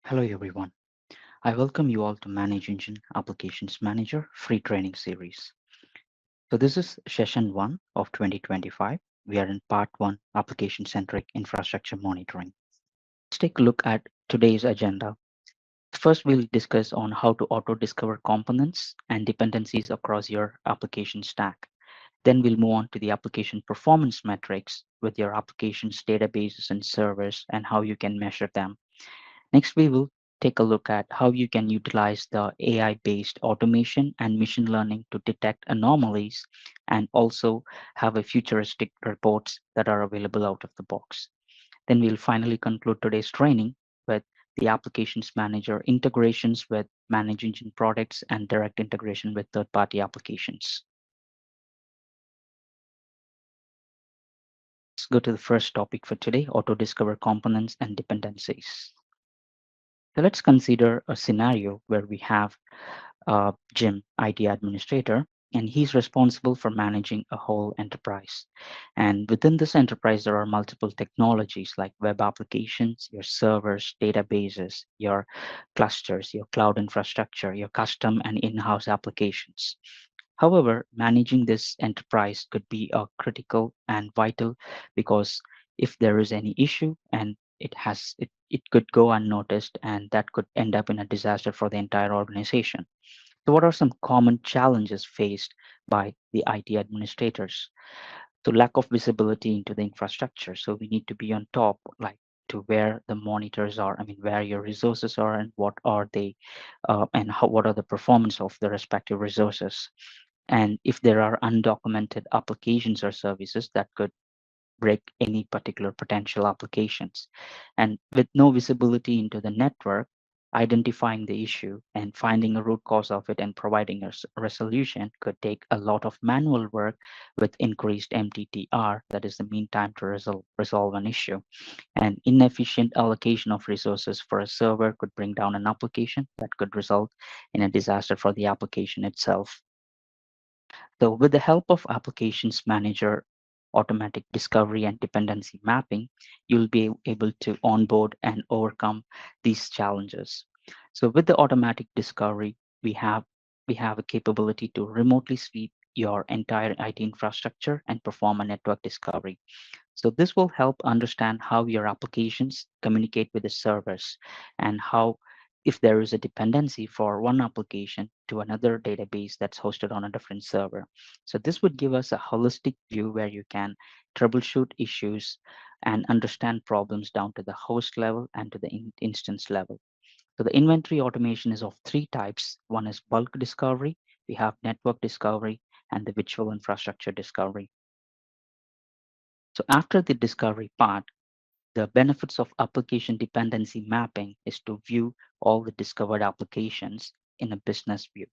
Hello everyone. I welcome you all to ManageEngine Applications Manager free training series. So this is session 1 of 2025. We are in part 1 application-centric infrastructure monitoring. Let's take a look at today's agenda. First, we'll discuss on how to auto-discover components and dependencies across your application stack. Then we'll move on to the application performance metrics with your applications, databases, and servers and how you can measure them. Next, we will take a look at how you can utilize the AI-based automation and machine learning to detect anomalies and also have a futuristic reports that are available out of the box. Then we'll finally conclude today's training with the applications manager integrations with manage engine products and direct integration with third-party applications. Let's go to the first topic for today, auto-discover components and dependencies. So let's consider a scenario where we have Jim, IT administrator, and he's responsible for managing a whole enterprise. And within this enterprise, there are multiple technologies like web applications, your servers, databases, your clusters, your cloud infrastructure, your custom and in-house applications. However, managing this enterprise could be critical and vital because if there is any issue and it could go unnoticed and that could end up in a disaster for the entire organization. So what are some common challenges faced by the IT administrators? So lack of visibility into the infrastructure. So we need to be on top, like to where the monitors are, I mean, where your resources are and what are they, and what are the performance of the respective resources. And if there are undocumented applications or services that could break any particular potential applications. And with no visibility into the network, identifying the issue and finding a root cause of it and providing a resolution could take a lot of manual work with increased MTTR, that is the mean time to resolve an issue. And inefficient allocation of resources for a server could bring down an application that could result in a disaster for the application itself. So with the help of Applications Manager, automatic discovery and dependency mapping, you'll be able to onboard and overcome these challenges. So with the automatic discovery, we have we have a capability to remotely sweep your entire IT infrastructure and perform a network discovery. So this will help understand how your applications communicate with the servers and how if there is a dependency for one application to another database that's hosted on a different server. So this would give us a holistic view where you can troubleshoot issues and understand problems down to the host level and to the instance level. So the inventory automation is of three types. One is bulk discovery, we have network discovery, and the virtual infrastructure discovery. So after the discovery part, the benefits of application dependency mapping is to view all the discovered applications in a business view.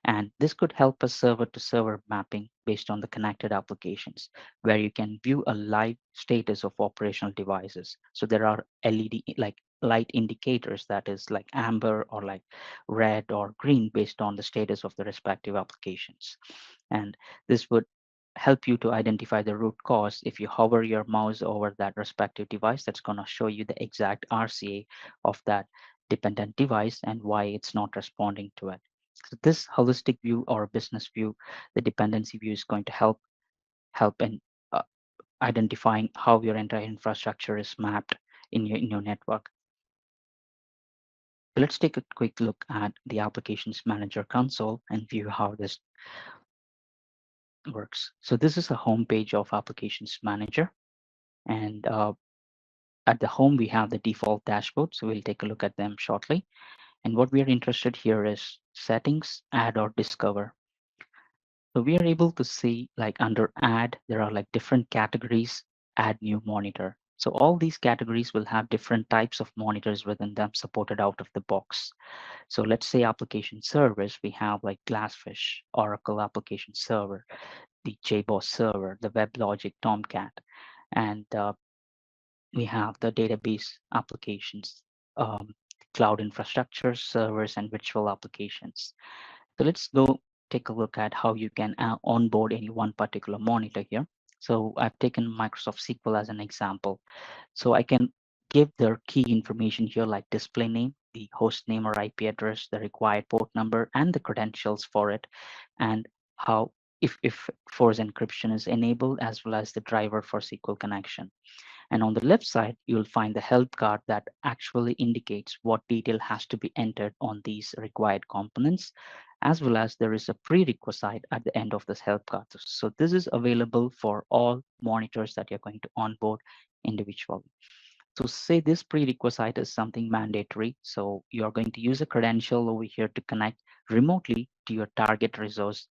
And this could help us server to server mapping based on the connected applications, where you can view a live status of operational devices. So there are LED like light indicators that is like amber or like red or green based on the status of the respective applications. And this would help you to identify the root cause. If you hover your mouse over that respective device, that's going to show you the exact RCA of that dependent device and why it's not responding to it. So this holistic view or business view, the dependency view is going to help in uh, identifying how your entire infrastructure is mapped in your network. So let's take a quick look at the Applications Manager console and view how this works. So this is a home page of Applications Manager, and at the home we have the default dashboard. So we'll take a look at them shortly. And what we are interested here is settings, add or discover. So we are able to see like under add, there are like different categories, add new monitor. So all these categories will have different types of monitors within them supported out of the box. So let's say application servers, we have like Glassfish, Oracle application server, the JBoss server, the WebLogic Tomcat, and we have the database applications, cloud infrastructure, servers, and virtual applications. So let's go take a look at how you can onboard any one particular monitor here. So I've taken Microsoft SQL as an example. So I can give their key information here like display name, the host name or IP address, the required port number, and the credentials for it, and how if force encryption is enabled, as well as the driver for SQL connection. And on the left side, you'll find the help card that actually indicates what detail has to be entered on these required components, as well as there is a prerequisite at the end of this help card. So this is available for all monitors that you're going to onboard individually. So say this prerequisite is something mandatory. So you're going to use a credential over here to connect remotely to your target resource,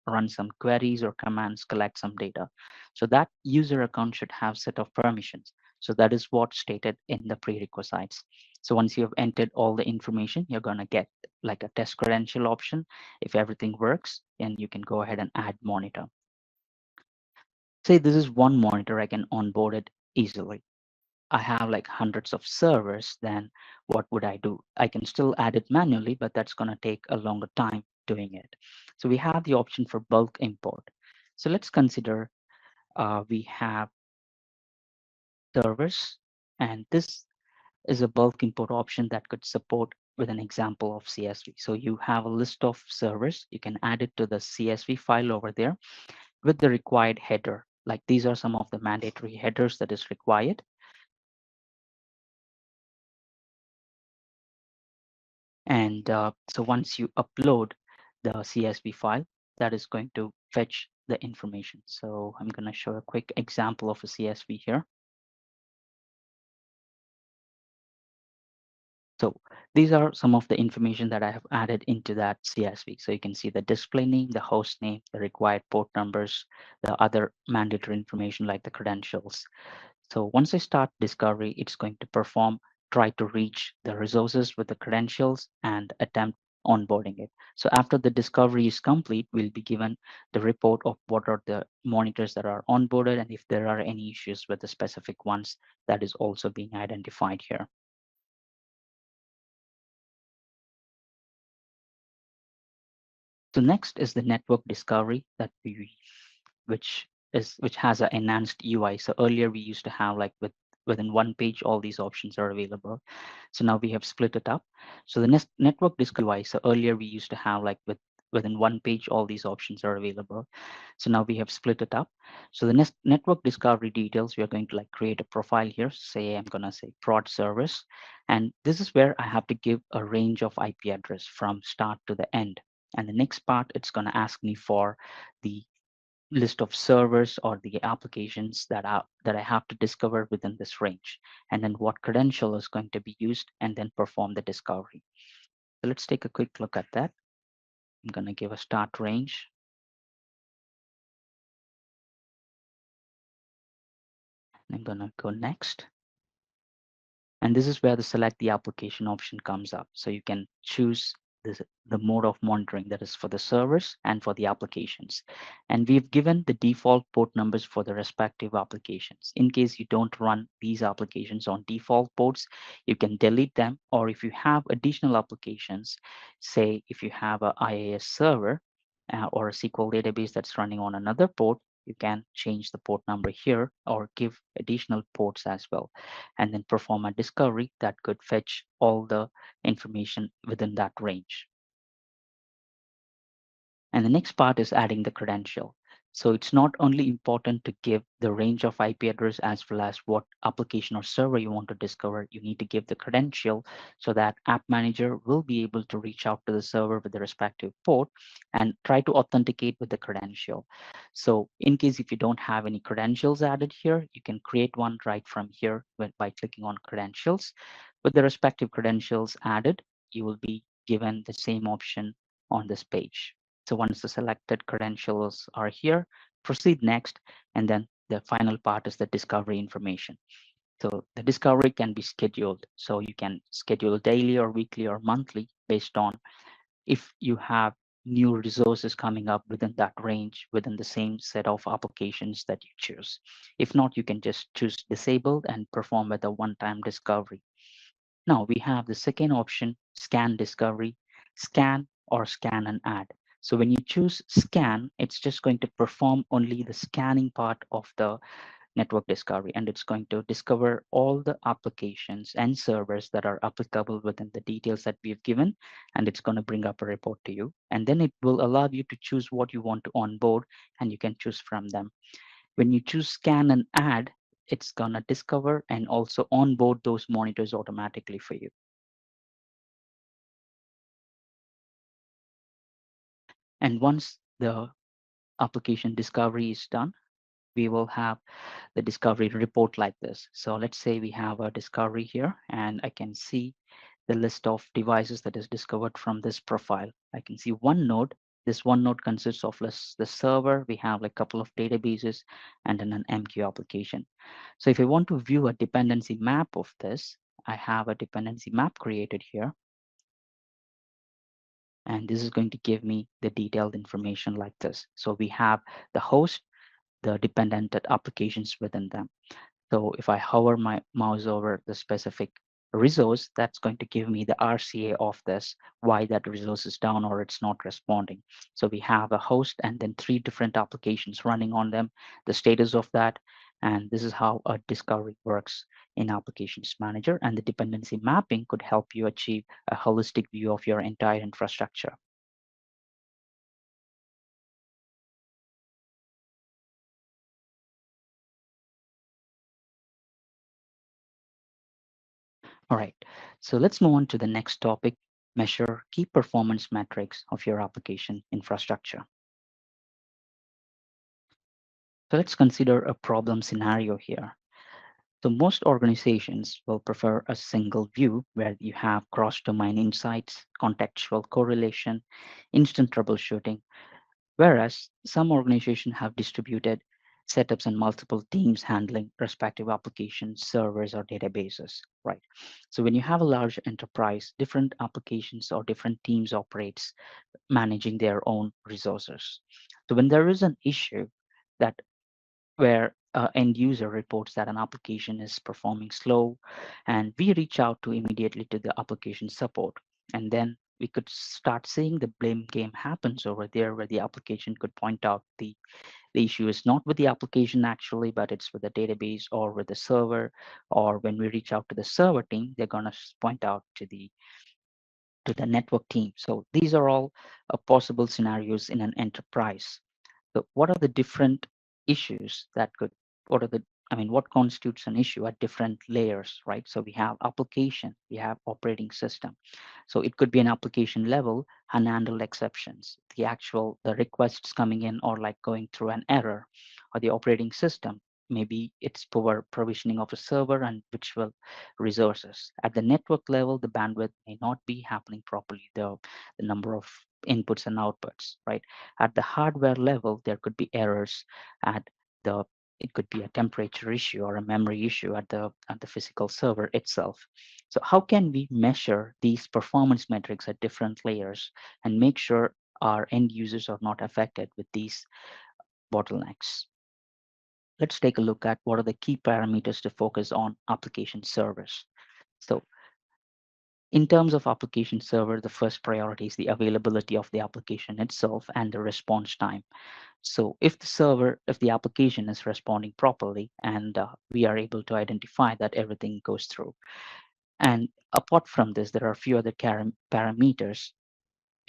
run some queries or commands, collect some data. So that user account should have set of permissions. So that is what's stated in the prerequisites. So once you have entered all the information, you're going to get like a test credential option. If everything works, then you can go ahead and add monitor. Say this is one monitor, I can onboard it easily. I have like hundreds of servers, then what would I do? I can still add it manually, but that's going to take a longer time doing it. So we have the option for bulk import. So let's consider we have servers, and this is a bulk import option that could support with an example of CSV. So you have a list of servers, you can add it to the CSV file over there with the required header. Like these are some of the mandatory headers that is required. And so once you upload the CSV file, that is going to fetch the information. So I'm going to show a quick example of a CSV here. So these are some of the information that I have added into that CSV. So you can see the display name, the host name, the required port numbers, the other mandatory information like the credentials. So once I start discovery, it's going to try to reach the resources with the credentials and attempt onboarding it. So after the discovery is complete, we'll be given the report of what are the monitors that are onboarded and if there are any issues with the specific ones that is also being identified here. So next is the network discovery that which has an enhanced UI. So earlier we used to have like within one page, all these options are available. So now we have split it up. So the next network discovery UI. So earlier we used to have like within one page, all these options are available. So now we have split it up. So the next network discovery details, we are going to like create a profile here. Say I'm gonna say prod service, and this is where I have to give a range of IP address from start to the end. And the next part, it's going to ask me for the list of servers or the applications that I have to discover within this range, and then what credential is going to be used, and then perform the discovery. So let's take a quick look at that. I'm going to give a start range. I'm going to go next. And this is where the select the application option comes up. So you can choose the mode of monitoring that is for the servers and for the applications. And we've given the default port numbers for the respective applications. In case you don't run these applications on default ports, you can delete them. Or if you have additional applications, say if you have a IAS server or a SQL database that's running on another port, you can change the port number here or give additional ports as well, and then perform a discovery that could fetch all the information within that range. And the next part is adding the credential. So it's not only important to give the range of IP address as well as what application or server you want to discover, you need to give the credential so that App Manager will be able to reach out to the server with the respective port and try to authenticate with the credential. So in case if you don't have any credentials added here, you can create one right from here by clicking on credentials. With the respective credentials added, you will be given the same option on this page. So once the selected credentials are here, proceed next, and then the final part is the discovery information. So the discovery can be scheduled. So you can schedule daily or weekly or monthly based on if you have new resources coming up within that range, within the same set of applications that you choose. If not, you can just choose disabled and perform with a one-time discovery. Now we have the second option, scan discovery, scan or scan and add. So when you choose scan, it's just going to perform only the scanning part of the network discovery, and it's going to discover all the applications and servers that are applicable within the details that we've given, and it's going to bring up a report to you, and then it will allow you to choose what you want to onboard, and you can choose from them. When you choose scan and add, it's going to discover and also onboard those monitors automatically for you. And once the application discovery is done, we will have the discovery report like this. So let's say we have a discovery here, and I can see the list of devices that is discovered from this profile. I can see one node. This one node consists of the server. We have like a couple of databases and then an MQ application. So if I want to view a dependency map of this, I have a dependency map created here. And this is going to give me the detailed information like this. So we have the host, the dependent applications within them. So if I hover my mouse over the specific resource, that's going to give me the RCA of this, why that resource is down or it's not responding. So we have a host and then 3 different applications running on them, the status of that, and this is how a discovery works in Applications Manager. And the dependency mapping could help you achieve a holistic view of your entire infrastructure. All right, so let's move on to the next topic, measure key performance metrics of your application infrastructure. So let's consider a problem scenario here. So most organizations will prefer a single view where you have cross-domain insights, contextual correlation, instant troubleshooting, whereas some organizations have distributed setups and multiple teams handling respective applications, servers, or databases, right? So when you have a large enterprise, different applications or different teams operates managing their own resources. So when there is an issue that where end user reports that an application is performing slow, and we reach out to immediately to the application support, and then we could start seeing the blame game happens over there where the application could point out the issue is not with the application actually, but it's with the database or with the server, or when we reach out to the server team, they're going to point out to the network team. So these are all possible scenarios in an enterprise. So what are the different issues that could, what are the, I mean, what constitutes an issue at different layers, right? So we have application, we have operating system. So it could be an application level, unhandled exceptions, the requests coming in or like going through an error, or the operating system. Maybe it's poor provisioning of a server and virtual resources. At the network level, the bandwidth may not be happening properly, the number of inputs and outputs, right? At the hardware level, there could be errors at the it could be a temperature issue or a memory issue at the physical server itself. So how can we measure these performance metrics at different layers and make sure our end users are not affected with these bottlenecks? Let's take a look at what are the key parameters to focus on application servers. So in terms of application server, the first priority is the availability of the application itself and the response time. So if the application is responding properly and we are able to identify that everything goes through. And apart from this, there are a few other parameters,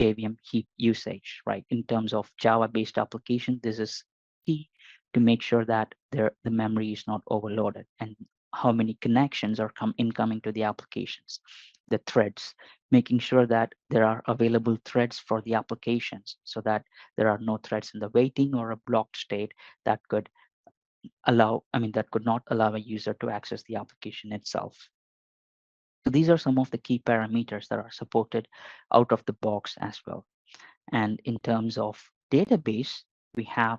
JVM heap usage, right? In terms of Java-based application, this is key to make sure that the memory is not overloaded and how many connections are incoming to the applications, the threads, making sure that there are available threads for the applications so that there are no threads in the waiting or a blocked state that could that could not allow a user to access the application itself. So these are some of the key parameters that are supported out of the box as well. And in terms of database, we have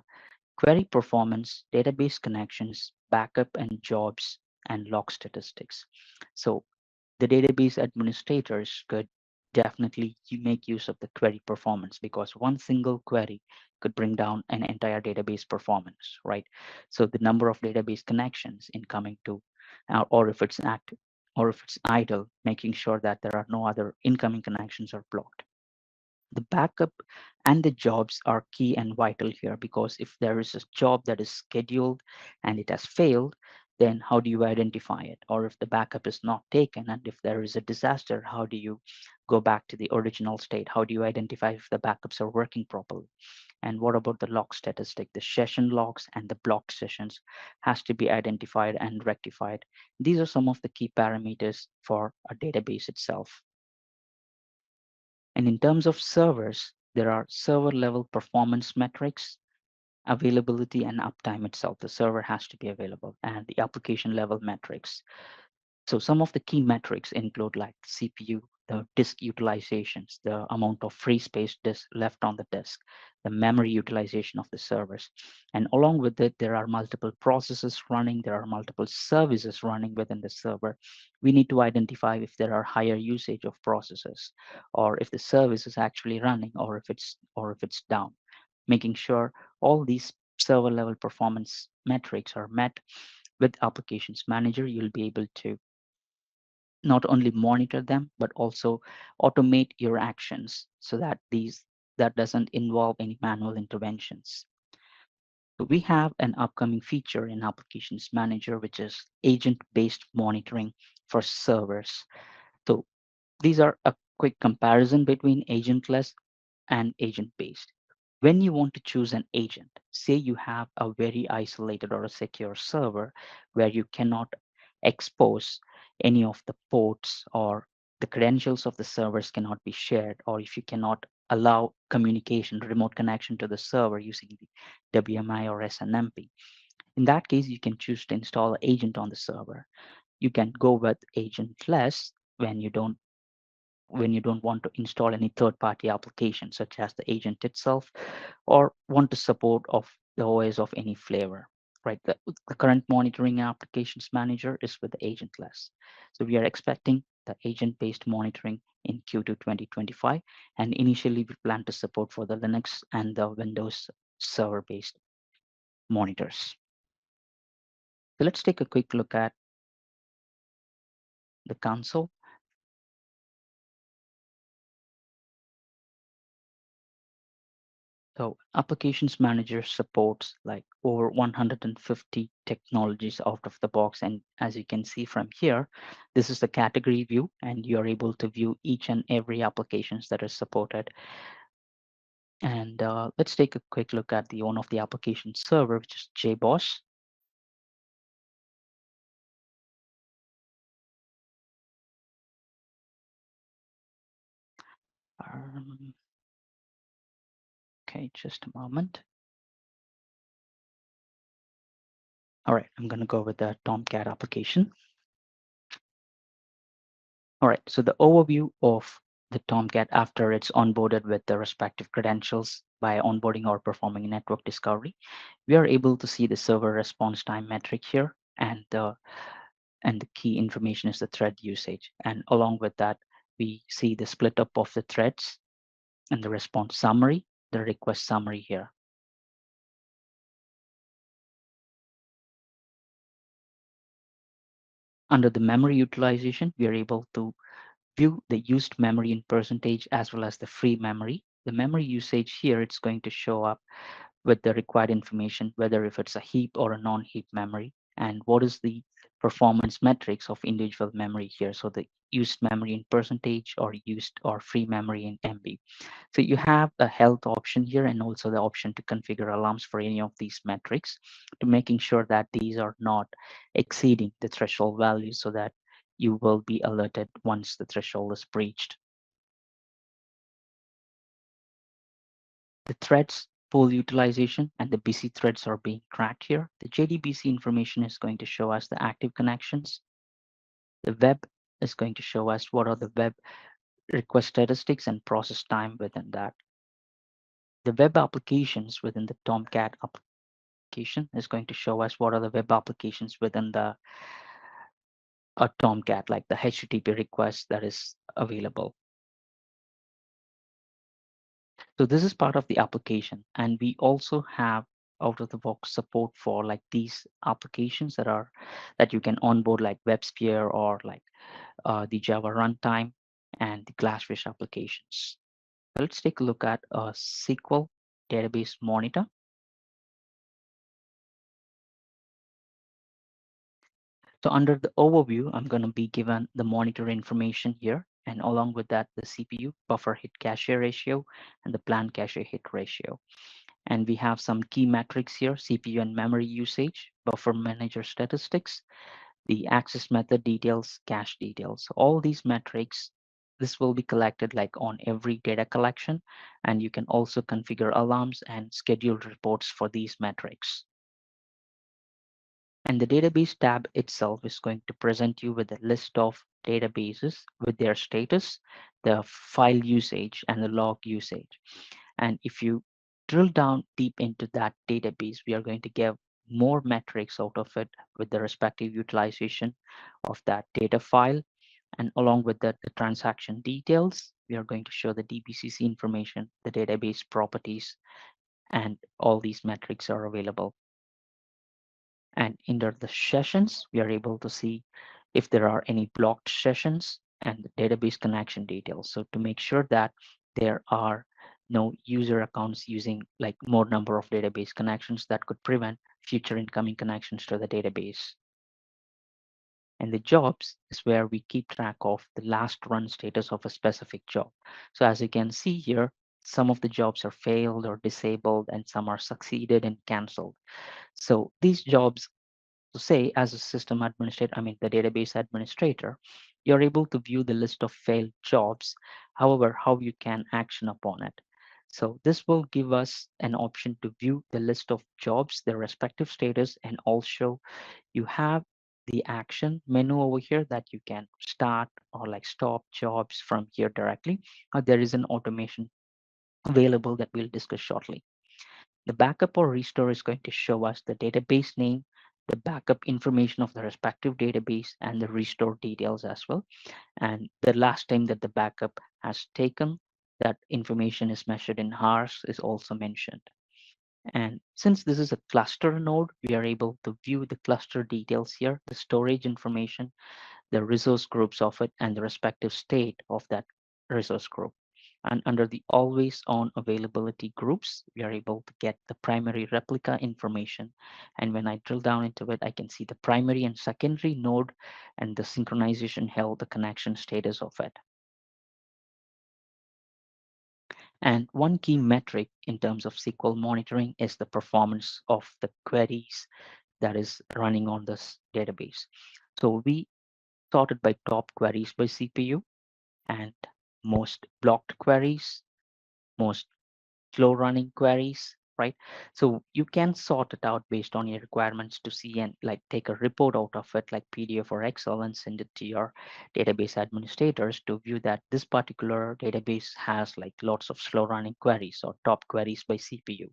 query performance, database connections, backup and jobs, and log statistics. So the database administrators could definitely make use of the query performance because one single query could bring down an entire database performance, right? So the number of database connections incoming to, or if it's active, or if it's idle, making sure that there are no other incoming connections are blocked. The backup and the jobs are key and vital here, because if there is a job that is scheduled and it has failed, then how do you identify it? Or if the backup is not taken and if there is a disaster, how do you go back to the original state? How do you identify if the backups are working properly? And what about the log statistic? The session logs and the blocked sessions has to be identified and rectified. These are some of the key parameters for a database itself. And in terms of servers, there are server level performance metrics, availability and uptime itself. The server has to be available, and the application level metrics. So some of the key metrics include like CPU, the disk utilizations, the amount of free space disk left on the disk, the memory utilization of the servers. And along with it, there are multiple processes running, there are multiple services running within the server. We need to identify if there are higher usage of processes, or if the service is actually running, or if it's down. Making sure all these server level performance metrics are met with Applications Manager, you'll be able to not only monitor them but also automate your actions so that that doesn't involve any manual interventions. So we have an upcoming feature in Applications Manager, which is agent based monitoring for servers. So these are a quick comparison between agentless and agent based. When you want to choose an agent, say you have a very isolated or a secure server where you cannot expose any of the ports, or the credentials of the servers cannot be shared, or if you cannot allow communication, remote connection to the server using the WMI or SNMP. In that case, you can choose to install an agent on the server. You can go with agentless when you don't want to install any third-party application such as the agent itself, or want to support of the OS of any flavor, right? The current monitoring applications manager is with the agentless. So we are expecting the agent-based monitoring in Q2 2025, and initially we plan to support for the Linux and the Windows server-based monitors. So let's take a quick look at the console. So Applications Manager supports like over 150 technologies out of the box. And as you can see from here, this is the category view, and you're able to view each and every applications that are supported. And let's take a quick look at the one of the application server, which is JBoss. Um, okay, just a moment. All right, I'm going to go with the Tomcat application. All right, so the overview of the Tomcat after it's onboarded with the respective credentials by onboarding or performing network discovery, we are able to see the server response time metric here, and the key information is the thread usage. And along with that, we see the split up of the threads and the response summary, the request summary here. Under the memory utilization, we are able to view the used memory in percentage as well as the free memory. The memory usage here, it's going to show up with the required information, whether if it's a heap or a non-heap memory, and what is the performance metrics of individual memory here. So the used memory in percentage, or used or free memory in MB. So you have a health option here, and also the option to configure alarms for any of these metrics, to making sure that these are not exceeding the threshold value, so that you will be alerted once the threshold is breached. The threads pool utilization and the busy threads are being tracked here. The JDBC information is going to show us the active connections. The web is going to show us what are the web request statistics and process time within that. The web applications within the Tomcat application is going to show us what are the web applications within the Tomcat, like the HTTP request that is available. So this is part of the application, and we also have out of the box support for like these applications that you can onboard, like WebSphere or like the Java runtime and the Glassfish applications. Let's take a look at a SQL database monitor. So under the overview, I'm going to be given the monitor information here, and along with that, the CPU buffer hit cache ratio and the planned cache hit ratio. And we have some key metrics here: CPU and memory usage, buffer manager statistics, the access method details, cache details. All these metrics, this will be collected like on every data collection, and you can also configure alarms and schedule reports for these metrics. And the database tab itself is going to present you with a list of databases with their status, the file usage, and the log usage. And if you drill down deep into that database, we are going to get more metrics out of it with the respective utilization of that data file. And along with that, the transaction details, we are going to show the DBCC information, the database properties, and all these metrics are available. And under the sessions, we are able to see if there are any blocked sessions and the database connection details. So to make sure that there are no user accounts using like more number of database connections that could prevent future incoming connections to the database. And the jobs is where we keep track of the last run status of a specific job. So as you can see here, some of the jobs are failed or disabled and some are succeeded and canceled. So these jobs, so say as a system administrator, I mean the database administrator, you're able to view the list of failed jobs. However, how you can action upon it. So this will give us an option to view the list of jobs, their respective status, and also you have the action menu over here that you can start or like stop jobs from here directly. There is an automation available that we'll discuss shortly. The backup or restore is going to show us the database name, the backup information of the respective database, and the restore details as well. And the last time that the backup has taken, that information is measured in hours is also mentioned. And since this is a cluster node, we are able to view the cluster details here, the storage information, the resource groups of it, and the respective state of that resource group. And under the always on availability groups, we are able to get the primary replica information. And when I drill down into it, I can see the primary and secondary node and the synchronization held, the connection status of it. And one key metric in terms of SQL monitoring is the performance of the queries that is running on this database. So we sorted by top queries by CPU and most blocked queries, most slow running queries, right? So you can sort it out based on your requirements to see and like take a report out of it like PDF or Excel and send it to your database administrators to view that this particular database has like lots of slow running queries or top queries by CPU,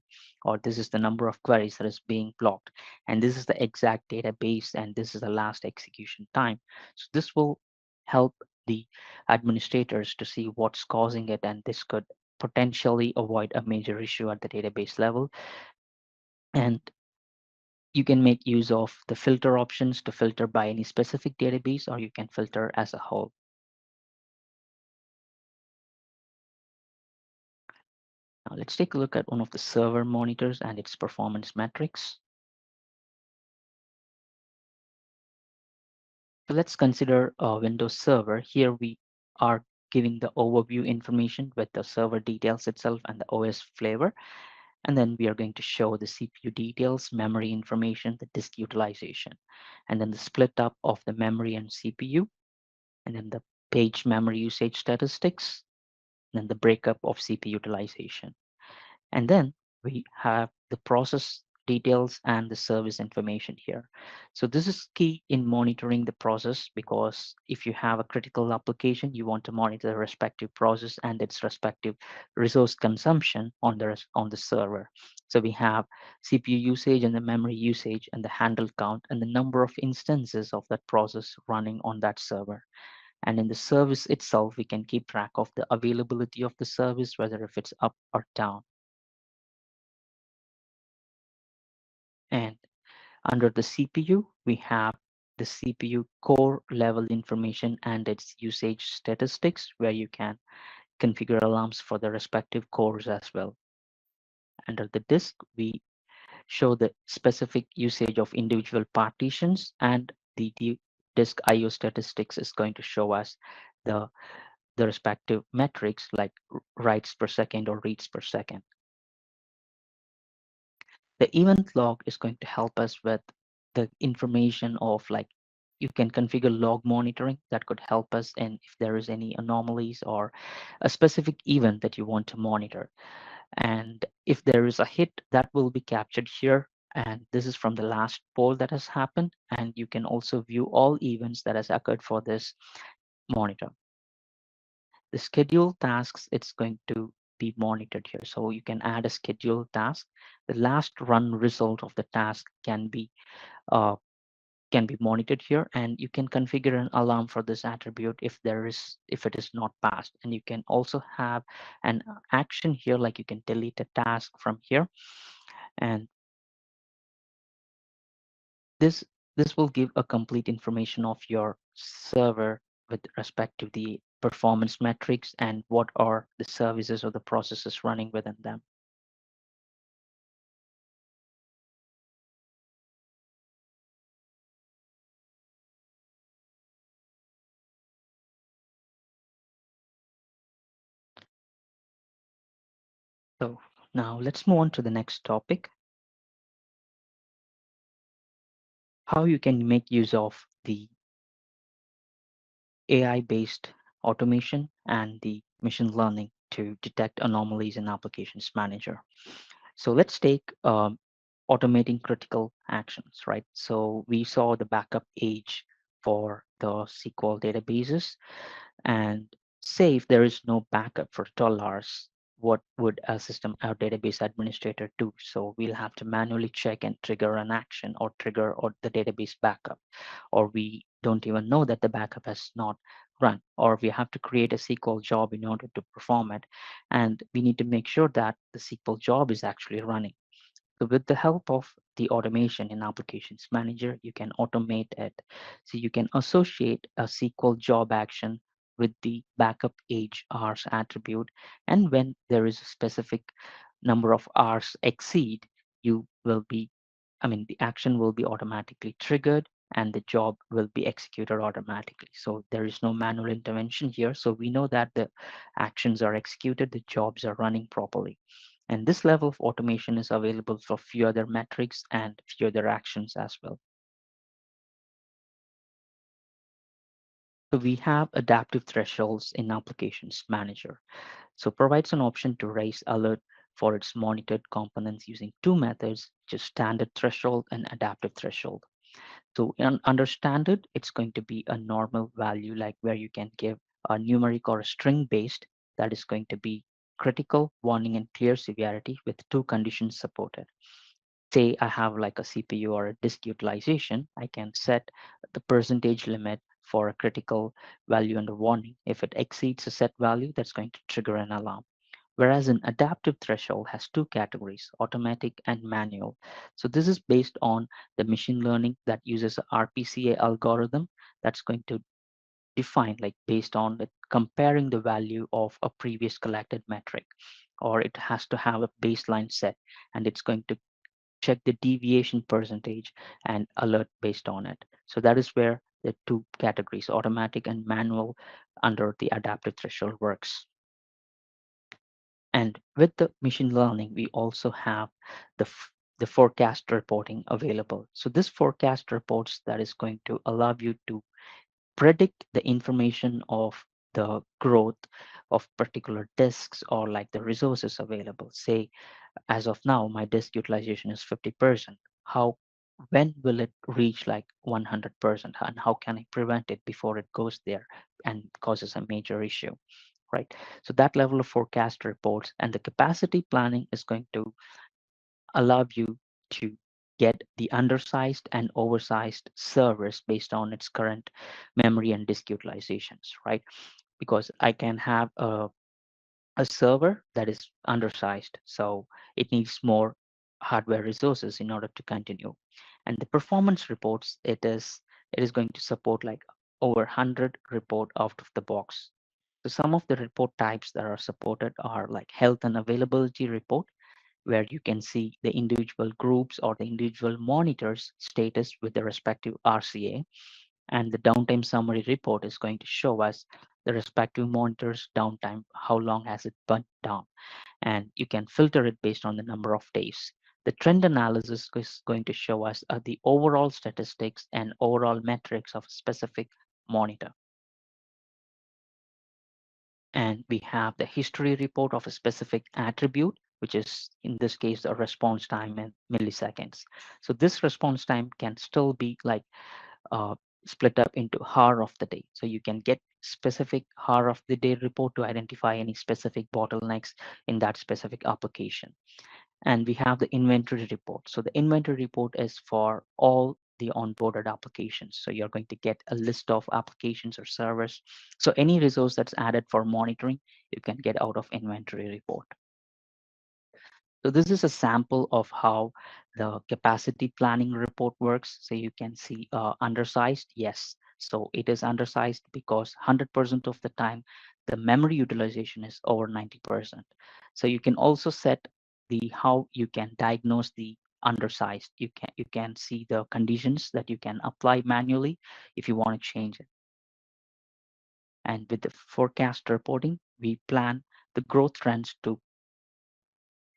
or this is the number of queries that is being blocked. And this is the exact database and this is the last execution time. So this will help the administrators to see what's causing it, and this could potentially avoid a major issue at the database level. And you can make use of the filter options to filter by any specific database, or you can filter as a whole. Now let's take a look at one of the server monitors and its performance metrics. So let's consider a Windows server. Here we are giving the overview information with the server details itself and the OS flavor. And then we are going to show the CPU details, memory information, the disk utilization, and then the split up of the memory and CPU, and then the page memory usage statistics, and then the breakup of CPU utilization. And then we have the process details and the service information here. So this is key in monitoring the process, because if you have a critical application, you want to monitor the respective process and its respective resource consumption on the server. So we have CPU usage and the memory usage and the handle count and the number of instances of that process running on that server. And in the service itself, we can keep track of the availability of the service, whether if it's up or down. And under the CPU, we have the CPU core level information and its usage statistics, where you can configure alarms for the respective cores as well. Under the disk, we show the specific usage of individual partitions, and the disk IO statistics is going to show us the the respective metrics like writes per second or reads per second. The event log is going to help us with the information of like you can configure log monitoring that could help us in if there is any anomalies or a specific event that you want to monitor. And if there is a hit, that will be captured here. And this is from the last poll that has happened. And you can also view all events that has occurred for this monitor. The schedule tasks, it's going to be monitored here. So you can add a schedule task. The last run result of the task uh, can be monitored here, and you can configure an alarm for this attribute if it is not passed. And you can also have an action here, like you can delete a task from here, and this this will give a complete information of your server with respect to the performance metrics and what are the services or the processes running within them. So now let's move on to the next topic, how you can make use of the AI based automation and the machine learning to detect anomalies in Applications Manager. So let's take automating critical actions, right? So we saw the backup age for the SQL databases, and say if there is no backup for 12 hours, what would a system or database administrator do? So we'll have to manually check and trigger an action or trigger or the database backup, or we don't even know that the backup has not run, or we have to create a SQL job in order to perform it, and we need to make sure that the SQL job is actually running. So with the help of the automation in Applications Manager, you can automate it. So you can associate a SQL job action with the backup age hours attribute. And when there is a specific number of hours exceed, you will be, the action will be automatically triggered and the job will be executed automatically. So there is no manual intervention here. So we know that the actions are executed, the jobs are running properly. And this level of automation is available for few other metrics and few other actions as well. So we have adaptive thresholds in Applications Manager. So provides an option to raise alert for its monitored components using two methods, just standard threshold and adaptive threshold. So under standard, it's going to be a normal value, like where you can give a numeric or a string based that is going to be critical, warning, and clear severity with two conditions supported. Say I have like a CPU or a disk utilization, I can set the percentage limit for a critical value and a warning. If it exceeds a set value, that's going to trigger an alarm. Whereas an adaptive threshold has two categories, automatic and manual. So this is based on the machine learning that uses a RPCA algorithm that's going to define like based on the comparing the value of a previous collected metric, or it has to have a baseline set, and it's going to check the deviation percentage and alert based on it. So that is where the two categories, automatic and manual, under the adaptive threshold works. And with the machine learning, we also have the forecast reporting available. So this forecast reports that is going to allow you to predict the information of the growth of particular disks or like the resources available. Say, as of now, my disk utilization is 50%. How, when will it reach like 100%? And how can I prevent it before it goes there and causes a major issue? Right. So that level of forecast reports and the capacity planning is going to allow you to get the undersized and oversized servers based on its current memory and disk utilizations, right? Because I can have a server that is undersized, so it needs more hardware resources in order to continue. And the performance reports, it is going to support like over 100 report out of the box. So some of the report types that are supported are like health and availability report, where you can see the individual groups or the individual monitors status with the respective RCA. And the downtime summary report is going to show us the respective monitors downtime, how long has it been down, and you can filter it based on the number of days. The trend analysis is going to show us the overall statistics and overall metrics of a specific monitor. And we have the history report of a specific attribute, which is in this case the response time in milliseconds. So this response time can still be like uh, split up into hour of the day. So you can get specific hour of the day report to identify any specific bottlenecks in that specific application. And we have the inventory report. So the inventory report is for all the onboarded applications. So you're going to get a list of applications or servers. So any resource that's added for monitoring, you can get out of inventory report. So this is a sample of how the capacity planning report works. So you can see undersized, yes. So it is undersized because 100% of the time, the memory utilization is over 90%. So you can also set the how you can diagnose the undersized. You can see the conditions that you can apply manually if you want to change it. And with the forecast reporting, we plan the growth trends to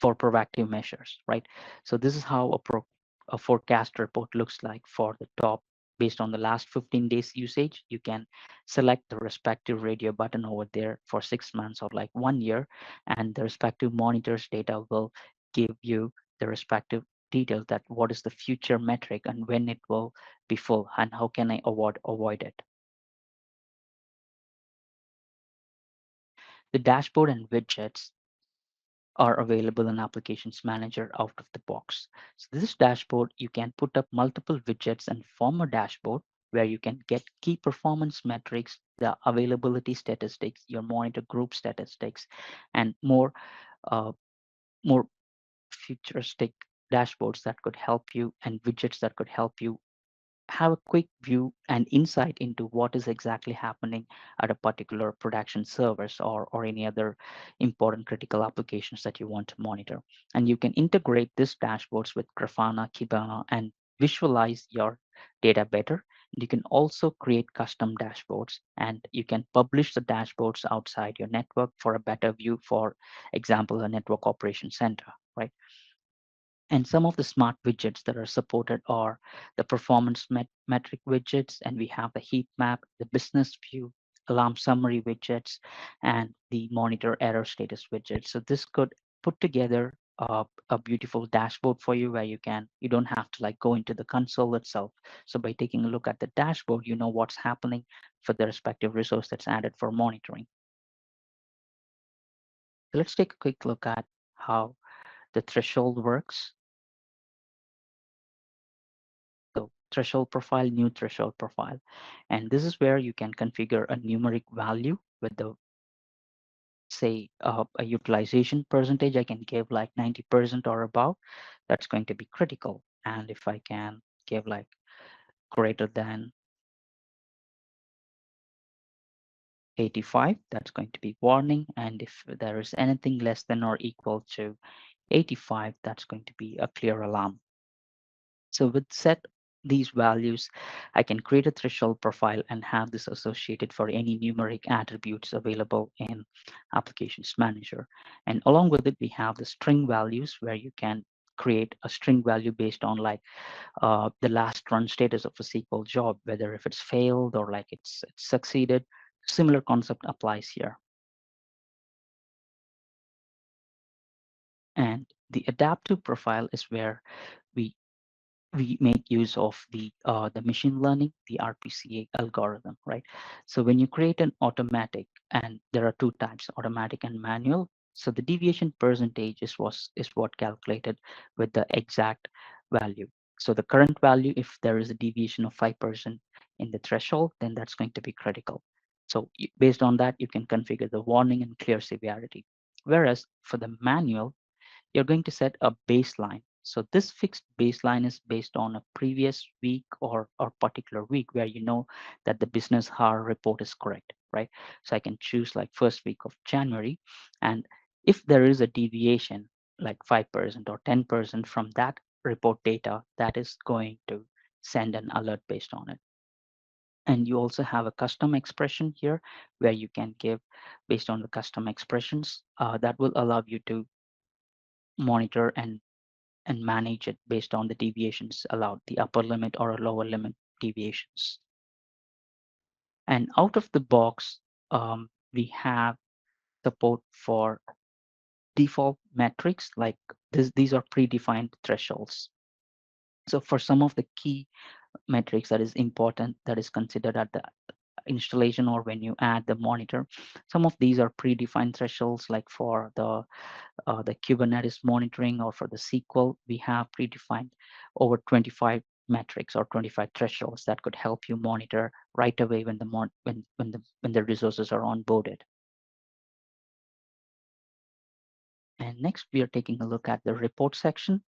for proactive measures, right? So this is how a forecast report looks like for the top. Based on the last 15 days usage, you can select the respective radio button over there for 6 months or like 1 year, and the respective monitors data will give you the respective details that what is the future metric and when it will be full and how can I avoid it. The dashboard and widgets are available in Applications Manager out of the box. So this dashboard, you can put up multiple widgets and form a dashboard where you can get key performance metrics, the availability statistics, your monitor group statistics, and uh, more futuristic dashboards that could help you and widgets that could help you have a quick view and insight into what is exactly happening at a particular production service or any other important critical applications that you want to monitor. And you can integrate these dashboards with Grafana, Kibana, and visualize your data better. You can also create custom dashboards and you can publish the dashboards outside your network for a better view, for example, a network operation center, right? And some of the smart widgets that are supported are the performance metric widgets, and we have the heat map, the business view, alarm summary widgets, and the monitor error status widget. So this could put together a beautiful dashboard for you where you don't have to like go into the console itself. So by taking a look at the dashboard, you know what's happening for the respective resource that's added for monitoring. So let's take a quick look at how the threshold works. So threshold profile, new threshold profile. And this is where you can configure a numeric value with the, say, a utilization percentage. I can give like 90% or above. That's going to be critical. And if I can give like greater than 85, that's going to be warning. And if there is anything less than or equal to 85, that's going to be a clear alarm. So with set these values, I can create a threshold profile and have this associated for any numeric attributes available in Applications Manager. And along with it, we have the string values where you can create a string value based on like the last run status of a SQL job, whether if it's failed or like it's succeeded. Similar concept applies here. And the adaptive profile is where we we make use of the machine learning, the RPCA algorithm, right? So when you create an automatic, and there are two types, automatic and manual. So the deviation percentage is what calculated with the exact value. So the current value, if there is a deviation of 5% in the threshold, then that's going to be critical. So based on that, you can configure the warning and clear severity. Whereas for the manual, you're going to set a baseline. So this fixed baseline is based on a previous week or particular week where you know that the business hour report is correct. right? So I can choose like first week of January. And if there is a deviation like 5% or 10% from that report data, that is going to send an alert based on it. And you also have a custom expression here where you can give based on the custom expressions that will allow you to monitor and manage it based on the deviations allowed, the upper limit or a lower limit deviations. And out of the box, we have support for default metrics like these are predefined thresholds. So for some of the key metrics that is important, that is considered at the installation or when you add the monitor, some of these are predefined thresholds. Like for the Kubernetes monitoring or for the SQL, we have predefined over 25 metrics or 25 thresholds that could help you monitor right away when the resources are onboarded. And next, we are taking a look at the report section.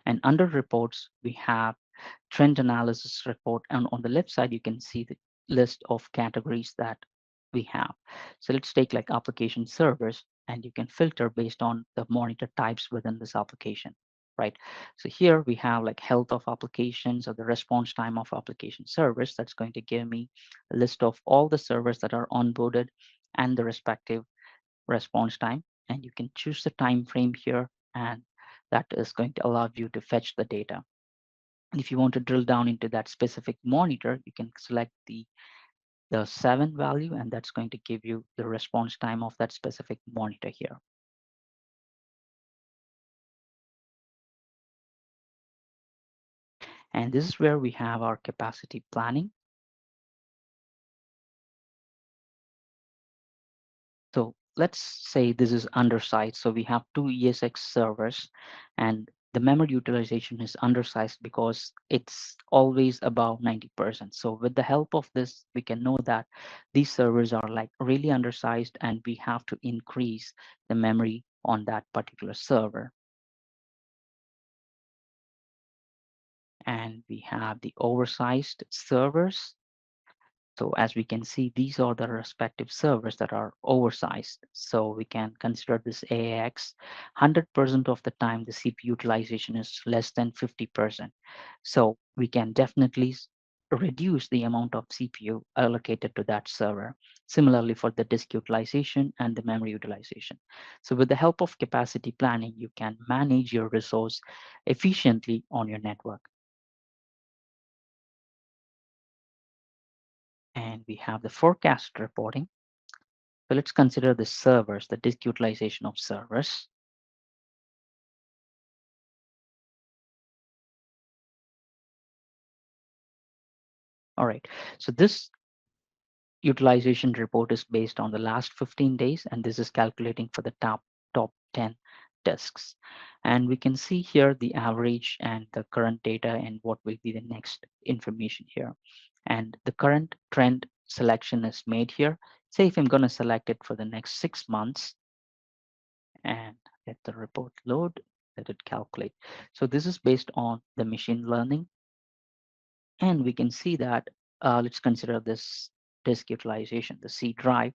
And under reports, we have trend analysis report. And on the left side, you can see the list of categories that we have. So let's take like application servers, and you can filter based on the monitor types within this application, right? So here we have like health of applications or the response time of application servers. That's going to give me a list of all the servers that are onboarded and the respective response time. And you can choose the time frame here, and that is going to allow you to fetch the data. And if you want to drill down into that specific monitor, you can select the 7 value, and that's going to give you the response time of that specific monitor here. And this is where we have our capacity planning. So let's say this is undersized. So we have two ESX servers, and the memory utilization is undersized because it's always above 90%. So with the help of this, we can know that these servers are like really undersized, and we have to increase the memory on that particular server. And we have the oversized servers. So as we can see, these are the respective servers that are oversized. So we can consider this AAX. 100% of the time, the CPU utilization is less than 50%. So we can definitely reduce the amount of CPU allocated to that server. Similarly for the disk utilization and the memory utilization. So with the help of capacity planning, you can manage your resource efficiently on your network. And we have the forecast reporting. So let's consider the servers, the disk utilization of servers. All right, so this utilization report is based on the last 15 days, and this is calculating for the top 10 disks. And we can see here the average and the current data and what will be the next information here. And the current trend selection is made here. Say if I'm going to select it for the next 6 months, and let the report load, let it calculate. So this is based on the machine learning. And we can see that, let's consider this disk utilization, the C drive.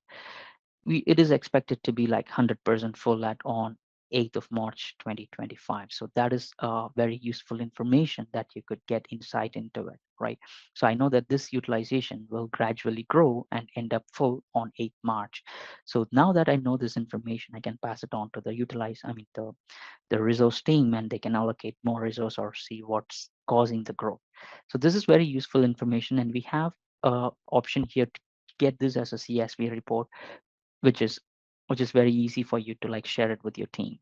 It is expected to be like 100% full at on 8th of March 2025. So that is very useful information that you could get insight into it, right? So I know that this utilization will gradually grow and end up full on 8th March. So now that I know this information, I can pass it on to the resource team, and they can allocate more resource or see what's causing the growth. So this is very useful information, and we have a option here to get this as a CSV report, which is very easy for you to like share it with your team.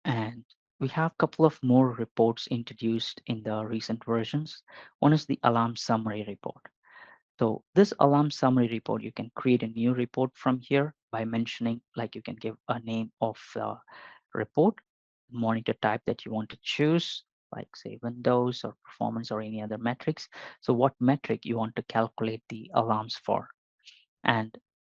And we have a couple of more reports introduced in the recent versions. One is the alarm summary report. So this alarm summary report, you can create a new report from here by mentioning, like you can give a name of the report, monitor type that you want to choose, like say Windows or performance or any other metrics. So what metric you want to calculate the alarms for, and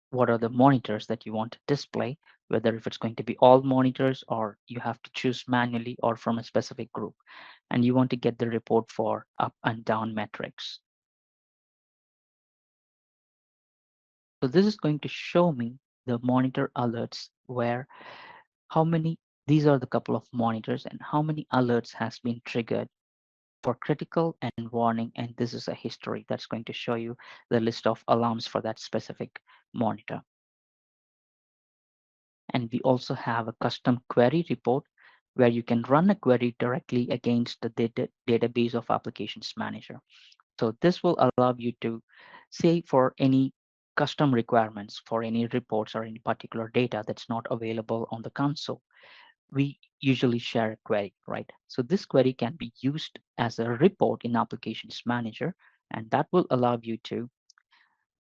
what are the monitors that you want to display, whether if it's going to be all monitors or you have to choose manually or from a specific group. And you want to get the report for up and down metrics. So this is going to show me the monitor alerts where how many, these are the couple of monitors and how many alerts has been triggered for critical and warning. And this is a history that's going to show you the list of alarms for that specific monitor. And we also have a custom query report where you can run a query directly against the database of Applications Manager. So this will allow you to say for any custom requirements for any reports or any particular data that's not available on the console, we usually share a query, right? So this query can be used as a report in Applications Manager, and that will allow you to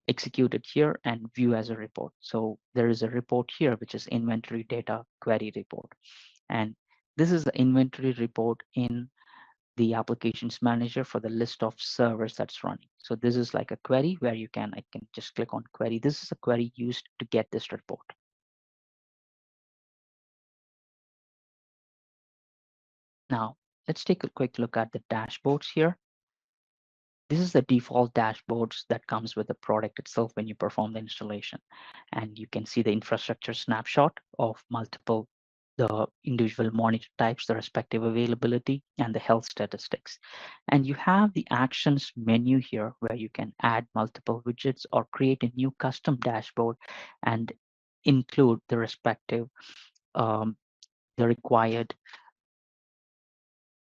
execute it here and view as a report. So there is a report here, which is inventory data query report. And this is the inventory report in the Applications Manager for the list of servers that's running. So this is like a query where I can just click on query. This is a query used to get this report. Now, let's take a quick look at the dashboards here. This is the default dashboards that comes with the product itself when you perform the installation. And you can see the infrastructure snapshot of multiple, the individual monitor types, the respective availability, and the health statistics. And you have the actions menu here where you can add multiple widgets or create a new custom dashboard and include the respective, um, the required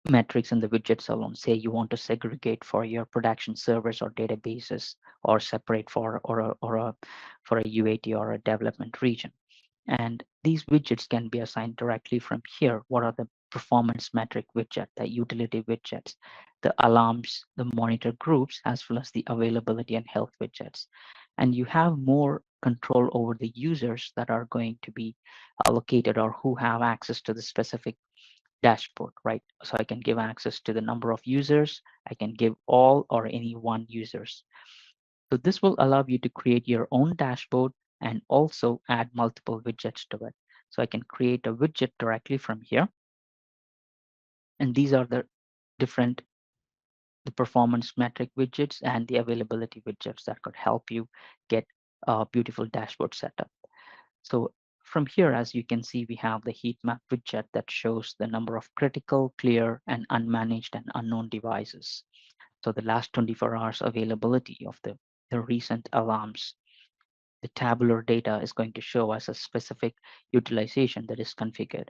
metrics in the widgets alone. Say you want to segregate for your production servers or databases, or separate for for a UAT or a development region. And these widgets can be assigned directly from here. What are the performance metric widget, the utility widgets, the alarms, the monitor groups, as well as the availability and health widgets. And you have more control over the users that are going to be allocated or who have access to the specific dashboard, right? So I can give access to the number of users. I can give all or any one users. So this will allow you to create your own dashboard and also add multiple widgets to it. So I can create a widget directly from here. And these are the different, the performance metric widgets and the availability widgets that could help you get a beautiful dashboard setup. So from here, as you can see, we have the heat map widget that shows the number of critical, clear, and unmanaged and unknown devices. So the last 24 hours availability of the recent alarms. The tabular data is going to show us a specific utilization that is configured.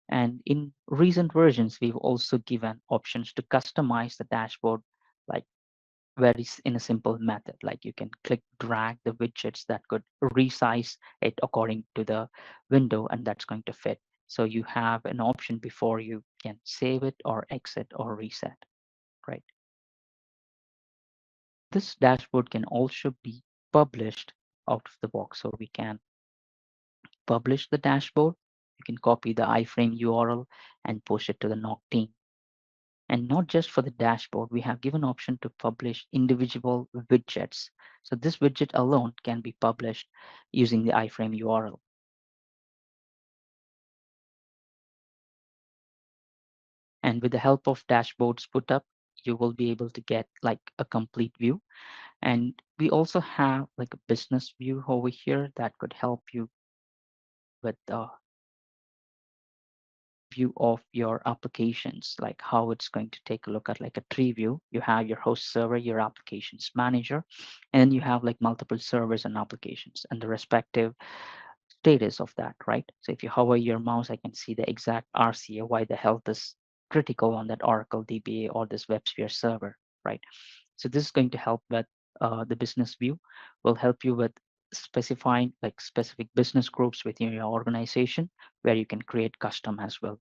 And in recent versions, we've also given options to customize the dashboard, like in a simple method. Like you can click drag the widgets that could resize it according to the window, and that's going to fit. So you have an option before you can save it or exit or reset, right? This dashboard can also be published out of the box. So we can publish the dashboard. You can copy the iframe URL and post it to the NOC team. And not just for the dashboard, we have given option to publish individual widgets. So this widget alone can be published using the iframe URL. And with the help of dashboards put up, you will be able to get like a complete view. And we also have like a business view over here that could help you with the view of your applications, like how it's going to take a look at like a tree view. You have your host server, your applications manager, and you have like multiple servers and applications and the respective status of that, right? So if you hover your mouse, I can see the exact RCA, why the health is critical on that Oracle DBA or this WebSphere server, right? So this is going to help with the business view, will help you with specifying like specific business groups within your organization where you can create custom as well.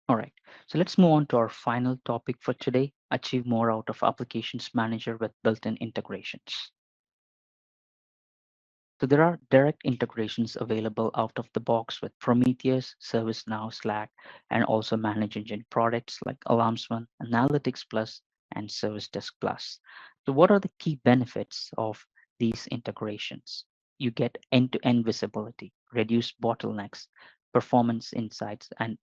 All right, so let's move on to our final topic for today, achieve more out of Applications Manager with built-in integrations. So there are direct integrations available out of the box with Prometheus, ServiceNow, Slack, and also ManageEngine products like Alarms One, Analytics Plus, and Service Desk Plus. So what are the key benefits of these integrations? You get end-to-end visibility, reduce bottlenecks, performance insights, and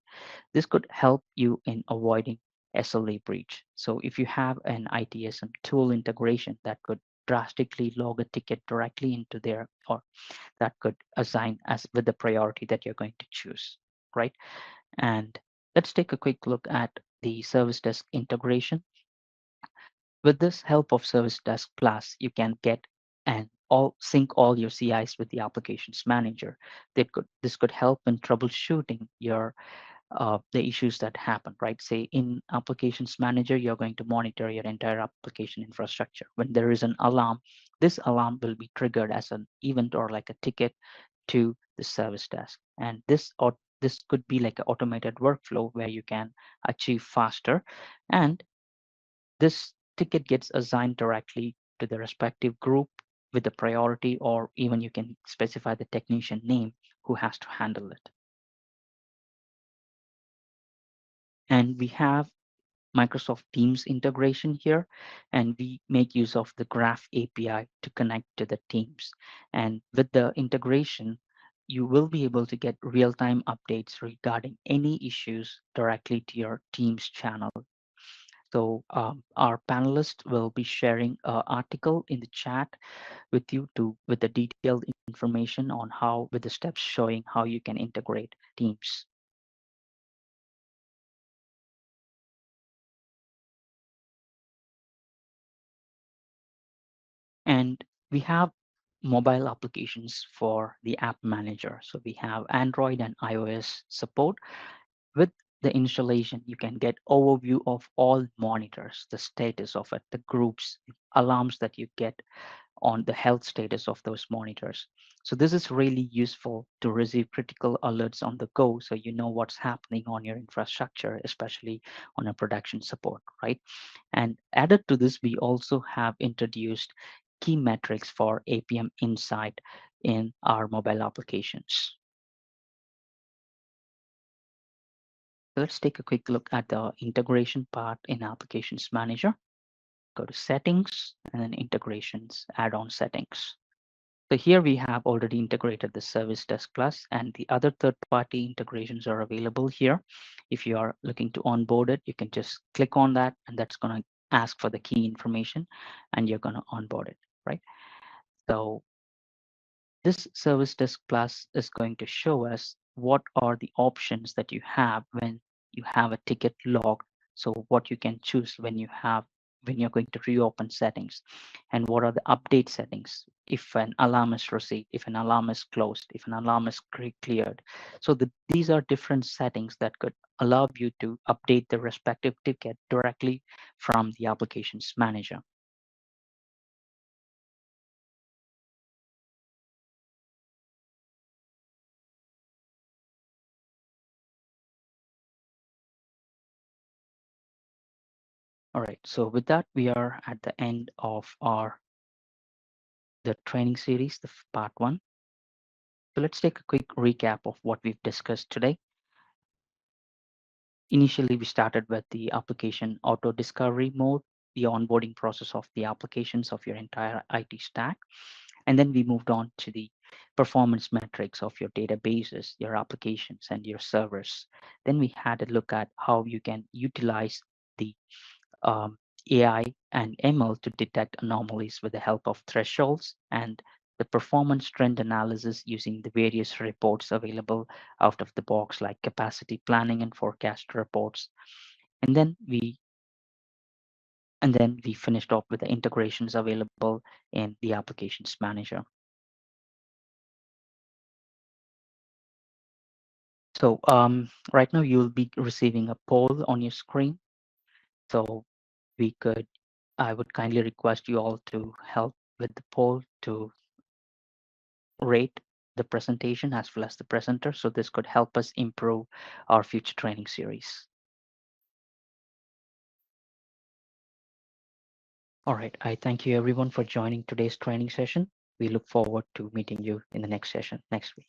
this could help you in avoiding SLA breach. So if you have an ITSM tool integration that could drastically log a ticket directly into there, or that could assign as with the priority that you're going to choose, right? And let's take a quick look at the service desk integration. With this help of Service Desk Plus, you can get and all sync all your CIs with the Applications Manager. This could help in troubleshooting your the issues that happen, right? Say in Applications Manager, you're going to monitor your entire application infrastructure. When there is an alarm, this alarm will be triggered as an event or like a ticket to the service desk. And this could be like an automated workflow where you can achieve faster, and this ticket gets assigned directly to the respective group with the priority, or even you can specify the technician name who has to handle it. And we have Microsoft Teams integration here, and we make use of the Graph API to connect to the Teams. And with the integration, you will be able to get real-time updates regarding any issues directly to your Teams channel. So our panelist will be sharing an article in the chat with you to with the detailed information on how with the steps showing how you can integrate Teams. And we have mobile applications for the app manager. So we have Android and iOS support. With the installation, you can get overview of all monitors, the status of it, the groups, the alarms that you get on the health status of those monitors. So this is really useful to receive critical alerts on the go, so you know what's happening on your infrastructure, especially on a production support, right? And added to this, we also have introduced key metrics for APM Insight in our mobile applications. So let's take a quick look at the integration part in Applications Manager. Go to Settings and then Integrations, Add-on Settings. So here we have already integrated the Service Desk Plus, and the other third-party integrations are available here. If you are looking to onboard it, you can just click on that, and that's going to ask for the key information, and you're going to onboard it, right? So this Service Desk Plus is going to show us what are the options that you have when you have a ticket logged. So what you can choose when you're going to reopen settings, and what are the update settings if an alarm is received, if an alarm is closed, if an alarm is cleared. So these are different settings that could allow you to update the respective ticket directly from the Applications Manager. All right, so with that, we are at the end of our the training series, the part one. So let's take a quick recap of what we've discussed today. Initially, we started with the application auto discovery mode, the onboarding process of the applications of your entire IT stack. And then we moved on to the performance metrics of your databases, your applications, and your servers. Then we had a look at how you can utilize the um, AI and ML to detect anomalies with the help of thresholds, and the performance trend analysis using the various reports available out of the box, like capacity planning and forecast reports. And then we finished off with the integrations available in the Applications Manager. So right now you'll be receiving a poll on your screen. So I would kindly request you all to help with the poll to rate the presentation as well as the presenter. So this could help us improve our future training series. All right. I thank you everyone for joining today's training session. We look forward to meeting you in the next session next week.